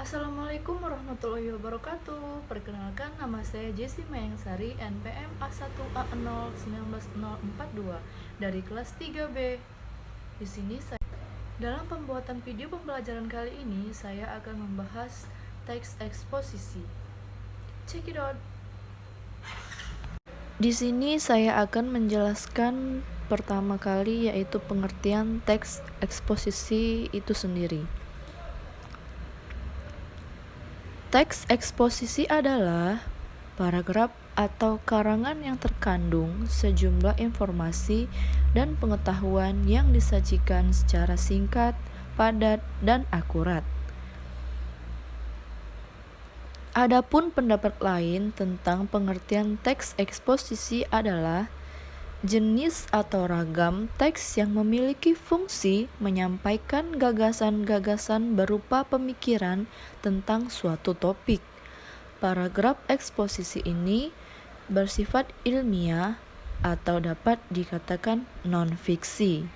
Assalamualaikum warahmatullahi wabarakatuh. Perkenalkan, nama saya Jessi Mayangsari, NPM A1A0194042 dari kelas 3B. Di sini dalam pembuatan video pembelajaran kali ini saya akan membahas teks eksposisi. Check it out. Di sini saya akan menjelaskan pertama kali yaitu pengertian teks eksposisi itu sendiri. Teks eksposisi adalah paragraf atau karangan yang terkandung sejumlah informasi dan pengetahuan yang disajikan secara singkat, padat, dan akurat. Adapun pendapat lain tentang pengertian teks eksposisi adalah jenis atau ragam teks yang memiliki fungsi menyampaikan gagasan-gagasan berupa pemikiran tentang suatu topik. Paragraf eksposisi ini bersifat ilmiah atau dapat dikatakan non-fiksi.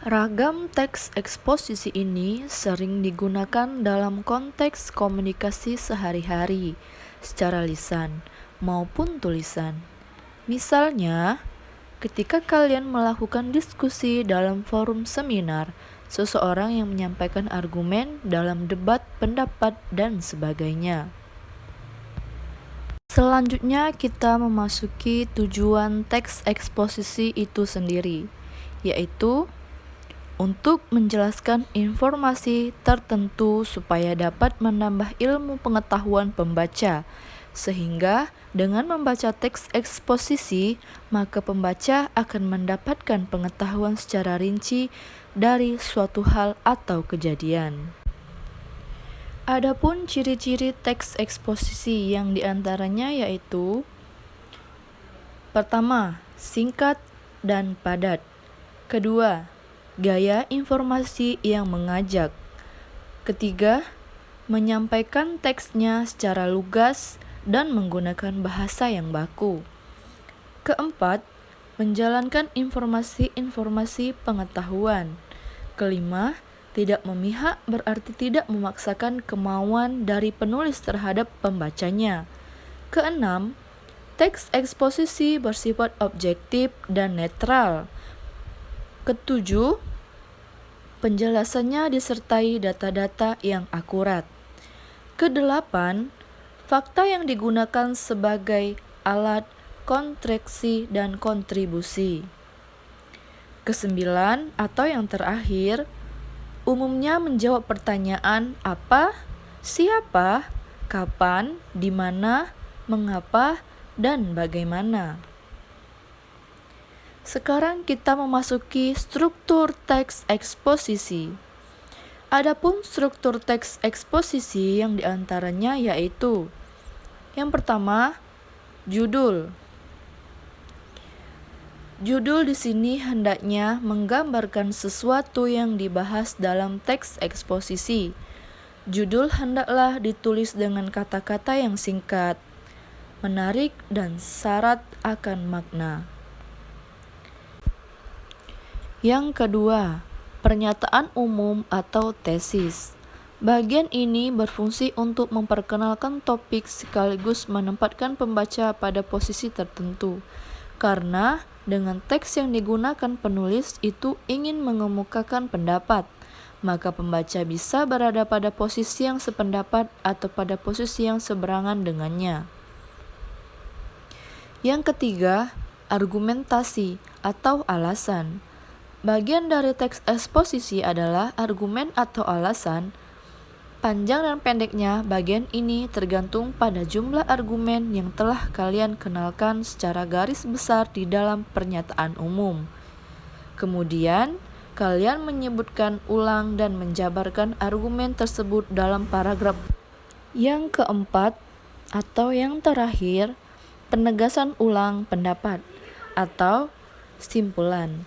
Ragam teks eksposisi ini sering digunakan dalam konteks komunikasi sehari-hari secara lisan maupun tulisan. Misalnya, ketika kalian melakukan diskusi dalam forum seminar, seseorang yang menyampaikan argumen dalam debat pendapat dan sebagainya. Selanjutnya kita memasuki tujuan teks eksposisi itu sendiri, yaitu untuk menjelaskan informasi tertentu supaya dapat menambah ilmu pengetahuan pembaca, sehingga dengan membaca teks eksposisi, maka pembaca akan mendapatkan pengetahuan secara rinci dari suatu hal atau kejadian. Adapun ciri-ciri teks eksposisi yang diantaranya yaitu: pertama, singkat dan padat. Kedua, gaya informasi yang mengajak. Ketiga, menyampaikan teksnya secara lugas dan menggunakan bahasa yang baku. Keempat, menjalankan informasi-informasi pengetahuan. Kelima, tidak memihak berarti tidak memaksakan kemauan dari penulis terhadap pembacanya. Keenam, teks eksposisi bersifat objektif dan netral. Ketujuh, penjelasannya disertai data-data yang akurat. Kedelapan, fakta yang digunakan sebagai alat kontraksi dan kontribusi. Kesembilan, atau yang terakhir, umumnya menjawab pertanyaan apa, siapa, kapan, di mana, mengapa, dan bagaimana. Sekarang kita memasuki struktur teks eksposisi. Adapun struktur teks eksposisi yang diantaranya yaitu: yang pertama, judul. Judul di sini hendaknya menggambarkan sesuatu yang dibahas dalam teks eksposisi. Judul hendaklah ditulis dengan kata-kata yang singkat, menarik, dan syarat akan makna. Yang kedua, pernyataan umum atau tesis. Bagian ini berfungsi untuk memperkenalkan topik sekaligus menempatkan pembaca pada posisi tertentu. Karena dengan teks yang digunakan penulis itu ingin mengemukakan pendapat, maka pembaca bisa berada pada posisi yang sependapat atau pada posisi yang seberangan dengannya. Yang ketiga, argumentasi atau alasan. Bagian dari teks eksposisi adalah argumen atau alasan. Panjang dan pendeknya bagian ini tergantung pada jumlah argumen yang telah kalian kenalkan secara garis besar di dalam pernyataan umum. Kemudian, kalian menyebutkan ulang dan menjabarkan argumen tersebut dalam paragraf. Yang keempat, atau yang terakhir, penegasan ulang pendapat atau simpulan.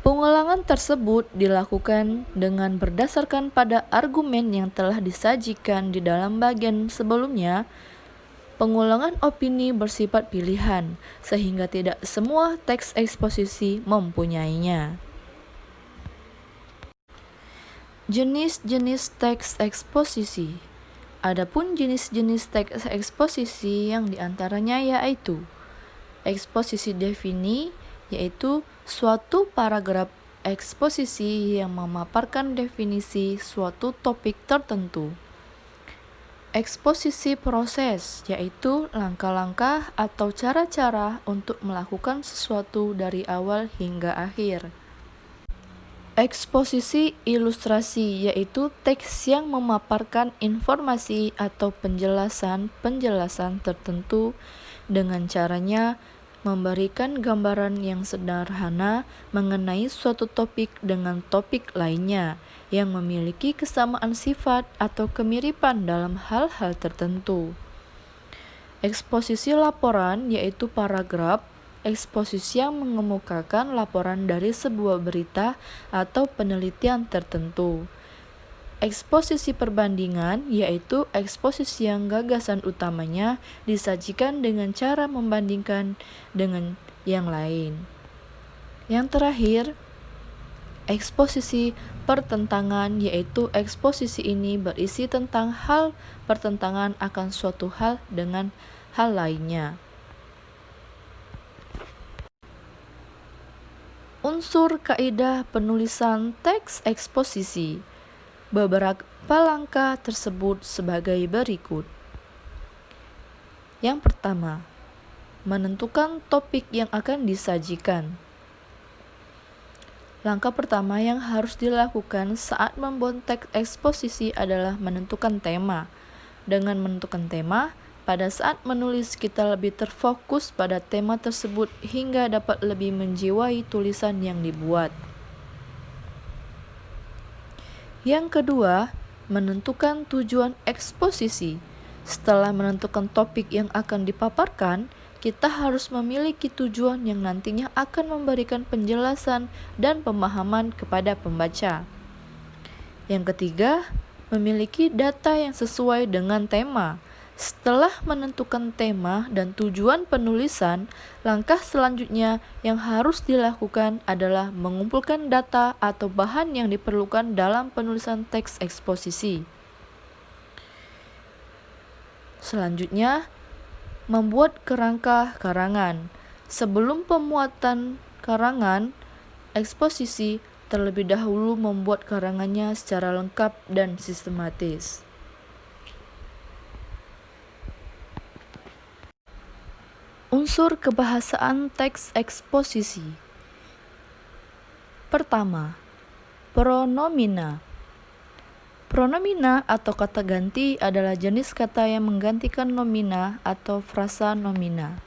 Pengulangan tersebut dilakukan dengan berdasarkan pada argumen yang telah disajikan di dalam bagian sebelumnya. Pengulangan opini bersifat pilihan, sehingga tidak semua teks eksposisi mempunyainya. Jenis-jenis teks eksposisi. Adapun jenis-jenis teks eksposisi yang diantaranya yaitu eksposisi defini, yaitu suatu paragraf eksposisi yang memaparkan definisi suatu topik tertentu. Eksposisi proses, yaitu langkah-langkah atau cara-cara untuk melakukan sesuatu dari awal hingga akhir. Eksposisi ilustrasi, yaitu teks yang memaparkan informasi atau penjelasan tertentu dengan caranya memberikan gambaran yang sederhana mengenai suatu topik dengan topik lainnya yang memiliki kesamaan sifat atau kemiripan dalam hal-hal tertentu. Eksposisi laporan, yaitu paragraf eksposisi yang mengemukakan laporan dari sebuah berita atau penelitian tertentu. Eksposisi perbandingan, yaitu eksposisi yang gagasan utamanya disajikan dengan cara membandingkan dengan yang lain. Yang terakhir, eksposisi pertentangan, yaitu eksposisi ini berisi tentang hal pertentangan akan suatu hal dengan hal lainnya. Unsur kaidah penulisan teks eksposisi. Beberapa langkah tersebut sebagai berikut. Yang pertama, menentukan topik yang akan disajikan. Langkah pertama yang harus dilakukan saat membuat teks eksposisi adalah menentukan tema. Dengan menentukan tema, pada saat menulis kita lebih terfokus pada tema tersebut hingga dapat lebih menjiwai tulisan yang dibuat. Yang kedua, menentukan tujuan eksposisi. Setelah menentukan topik yang akan dipaparkan, kita harus memiliki tujuan yang nantinya akan memberikan penjelasan dan pemahaman kepada pembaca. Yang ketiga, memiliki data yang sesuai dengan tema. Setelah menentukan tema dan tujuan penulisan, langkah selanjutnya yang harus dilakukan adalah mengumpulkan data atau bahan yang diperlukan dalam penulisan teks eksposisi. Selanjutnya, membuat kerangka karangan. Sebelum pemuatan karangan eksposisi, terlebih dahulu membuat karangannya secara lengkap dan sistematis. Unsur kebahasaan teks eksposisi. Pertama, pronomina. Pronomina atau kata ganti adalah jenis kata yang menggantikan nomina atau frasa nomina.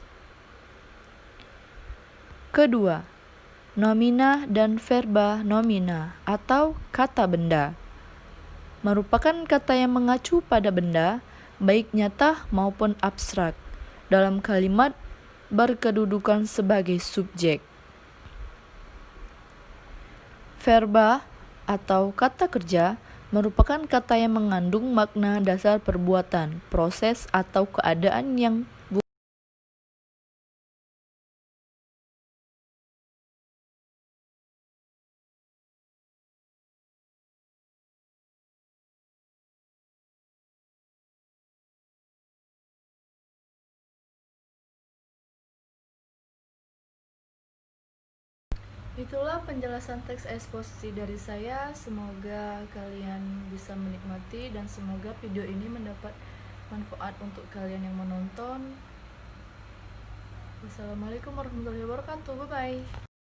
Kedua, nomina dan verba nomina atau kata benda. Merupakan kata yang mengacu pada benda, baik nyata maupun abstrak, dalam kalimat berkedudukan sebagai subjek. Verba atau kata kerja merupakan kata yang mengandung makna dasar perbuatan, proses, atau keadaan yang Itulah penjelasan teks eksposisi dari saya. Semoga kalian bisa menikmati dan semoga video ini mendapat manfaat untuk kalian yang menonton. Wassalamualaikum warahmatullahi wabarakatuh. Bye-bye.